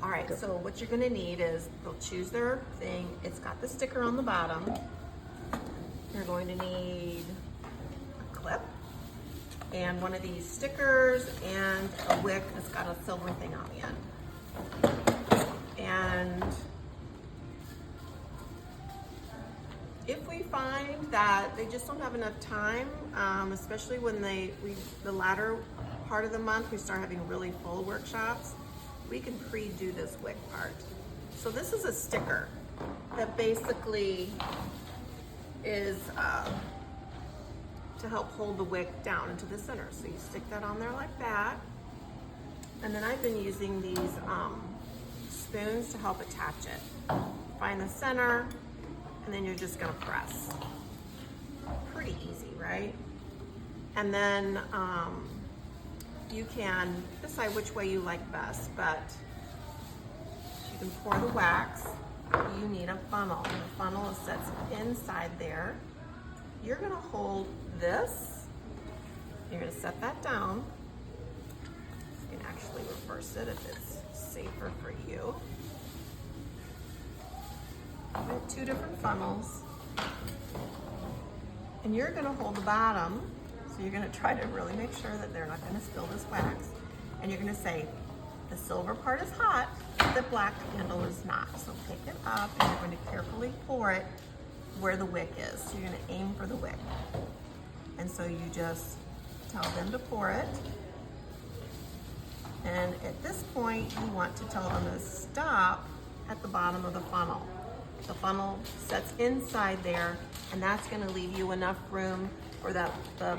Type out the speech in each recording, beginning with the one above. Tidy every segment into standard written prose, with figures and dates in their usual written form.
All right, so what you're gonna need is, they'll choose their thing. It's got the sticker on the bottom. You're going to need a clip and one of these stickers and a wick that's got a silver thing on the end. And if we find that they just don't have enough time, especially when the latter part of the month, we start having really full workshops, we can pre-do this wick part. So this is a sticker that basically is to help hold the wick down into the center. So you stick that on there like that. And then I've been using these spoons to help attach it. Find the center, and then you're just gonna press. Pretty easy, right? And then you can decide which way you like best, but you can pour the wax. You need a funnel. The funnel sits inside there. You're gonna hold this. You're gonna set that down. You can actually reverse it if it's safer for you. We have two different funnels. And you're gonna hold the bottom. So you're gonna try to really make sure that they're not gonna spill this wax. And you're gonna say, the silver part is hot, the black handle is not. So pick it up and you're going to carefully pour it where the wick is. So you're gonna aim for the wick. And so you just tell them to pour it. And at this point, you want to tell them to stop at the bottom of the funnel. The funnel sets inside there, and that's gonna leave you enough room for the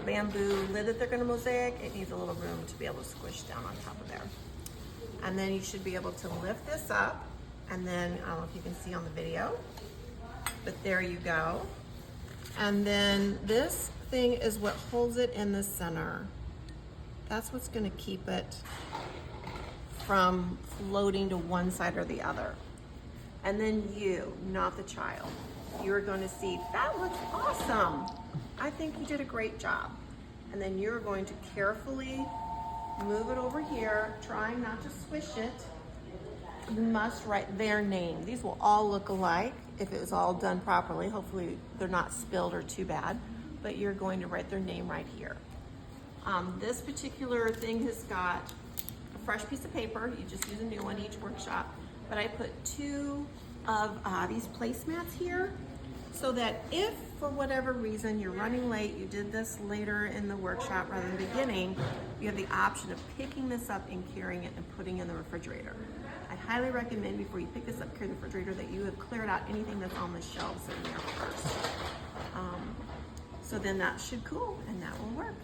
bamboo lid that they're gonna mosaic. It needs a little room to be able to squish down on top of there. And then you should be able to lift this up, and then, I don't know if you can see on the video, but there you go. And then this thing is what holds it in the center. That's what's gonna keep it from floating to one side or the other. And then you, not the child, you're gonna see, that looks awesome. I think you did a great job. And then you're going to carefully move it over here, trying not to squish it. You must write their name. These will all look alike if it was all done properly. Hopefully they're not spilled or too bad, but you're going to write their name right here. This particular thing has got a fresh piece of paper. You just use a new one each workshop. But I put two of these placemats here so that if for whatever reason you're running late, you did this later in the workshop rather than the beginning, you have the option of picking this up and carrying it and putting it in the refrigerator. I highly recommend before you pick this up, carry the refrigerator, that you have cleared out anything that's on the shelves in there first. So then that should cool and that will work.